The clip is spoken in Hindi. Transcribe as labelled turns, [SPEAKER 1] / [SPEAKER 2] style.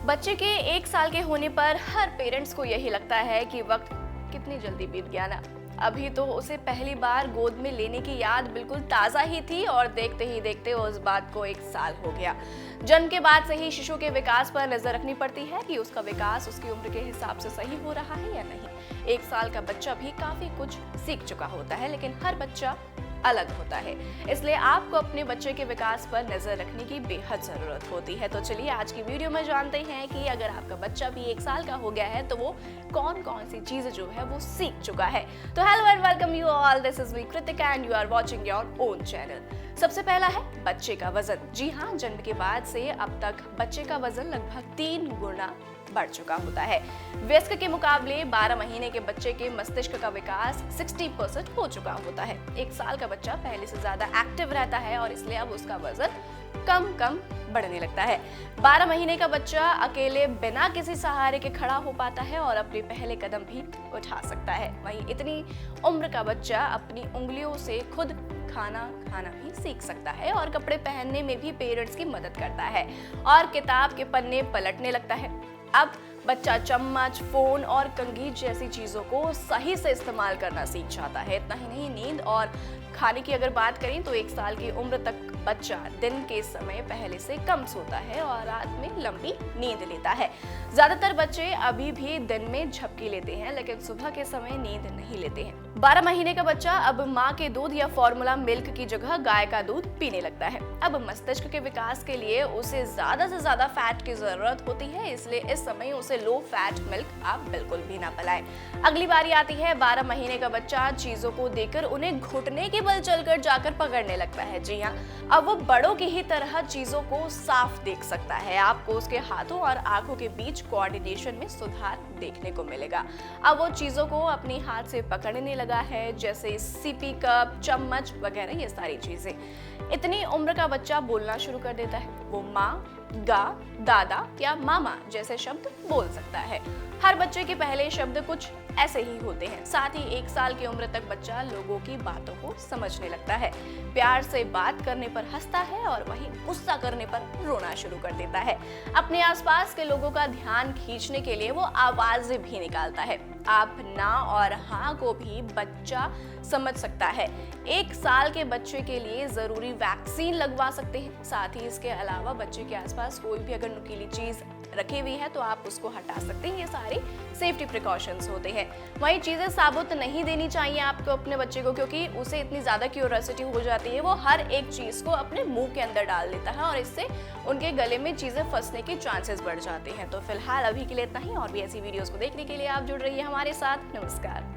[SPEAKER 1] बच्चे के 1 साल के होने पर हर पेरेंट्स को यही लगता है कि वक्त कितनी जल्दी बीत गया ना। अभी तो उसे पहली बार गोद में लेने की याद बिल्कुल ताज़ा ही थी और देखते ही देखते उस बात को 1 साल हो गया। जन्म के बाद से ही शिशु के विकास पर नजर रखनी पड़ती है कि उसका विकास उसकी उम्र के हिसाब से सही हो रहा है या नहीं। 1 साल का बच्चा भी काफी कुछ सीख चुका होता है, लेकिन हर बच्चा अलग होता है, इसलिए आपको अपने बच्चे के विकास पर नजर रखने की बेहद जरूरत होती है। तो चलिए आज की वीडियो में जानते हैं कि अगर आपका बच्चा भी 1 साल का हो गया है तो वो कौन कौन सी चीजें जो है वो सीख चुका है। तो hello and welcome you all, this is me Kritika and you are watching your own channel. सबसे पहला है बच्चे का वजन। जी हाँ, जन्म के बाद से अब तक बच्चे का वजन लगभग 3 गुना बढ़ चुका होता है। वयस्क के मुकाबले 12 महीने के बच्चे के मस्तिष्क का विकास 60% हो चुका होता है। 1 साल का बच्चा पहले से ज्यादा एक्टिव रहता है और इसलिए अब उसका वजन कम बढ़ने लगता है। 12 महीने का बच्चा अकेले बिना किसी सहारे के खड़ा हो पाता है और अपने पहले कदम भी उठा सकता है। वहीं इतनी उम्र का बच्चा अपनी उंगलियों से खुद खाना भी सीख सकता है और कपड़े पहनने में भी पेरेंट्स की मदद करता है और किताब के पन्ने पलटने लगता है। अब बच्चा चम्मच, फोन और कंघी जैसी चीजों को सही से इस्तेमाल करना सीख जाता है। इतना ही नहीं, नींद और खाने की अगर बात करें तो 1 साल की उम्र तक बच्चा दिन के समय पहले से कम सोता है और रात में लंबी नींद लेता है। ज्यादातर बच्चे अभी भी दिन में झपकी लेते हैं, लेकिन सुबह के समय नींद नहीं लेते हैं। 12 महीने का बच्चा अब माँ के दूध या फॉर्मूला मिल्क की जगह गाय का दूध पीने लगता है। अब मस्तिष्क के विकास के लिए उसे ज्यादा से ज्यादा फैट की जरूरत होती है, इसलिए इस समय उसे लो फैट मिल्क आप बिल्कुल भी ना पिलाएं। अगली बारी आती है 12 महीने का बच्चा चीजों को देखकर उन्हें घुटने के बल चलकर जाकर पकड़ने लगता है। जी हाँ, अब वो बड़ों की ही तरह चीजों को साफ देख सकता है। आपको उसके हाथों और आंखों के बीच कोऑर्डिनेशन में सुधार देखने को मिलेगा। अब वो चीजों को अपने हाथ से पकड़ने लगा है, जैसे सीपी, कप, चम्मच वगैरह ये सारी चीजें। इतनी उम्र का बच्चा बोलना शुरू कर देता है। वो माँ, गा, दादा या मामा जैसे शब्द बोल सकता है। हर बच्चे के पहले शब्द कुछ ऐसे ही होते हैं। साथ ही 1 साल की उम्र तक बच्चा लोगों की बातों को समझने लगता है। प्यार से बात करने पर हंसता है और वहीं गुस्सा करने पर रोना शुरू कर देता है। अपने आसपास के लोगों का ध्यान खींचने के लिए वो आवाजें भी निकालता है। आप ना और हाँ को भी बच्चा समझ सकता है। 1 साल के बच्चे के लिए जरूरी वैक्सीन लगवा सकते हैं। साथ ही इसके अलावा बच्चे के आसपास कोई भी अगर नुकीली चीज रखी हुई है तो आप उसको हटा सकते हैं। ये सारे सेफ्टी प्रिकॉशंस होते हैं। वही चीजें साबुत नहीं देनी चाहिए आपको अपने बच्चे को, क्योंकि उसे इतनी ज्यादा क्यूरियोसिटी हो जाती है, वो हर एक चीज को अपने मुंह के अंदर डाल देता है और इससे उनके गले में चीजें फंसने के चांसेस बढ़ जाते हैं। तो फिलहाल अभी के लिए इतना ही, और भी ऐसी वीडियोस को देखने के लिए आप जुड़ रही है हमारे साथ। नमस्कार।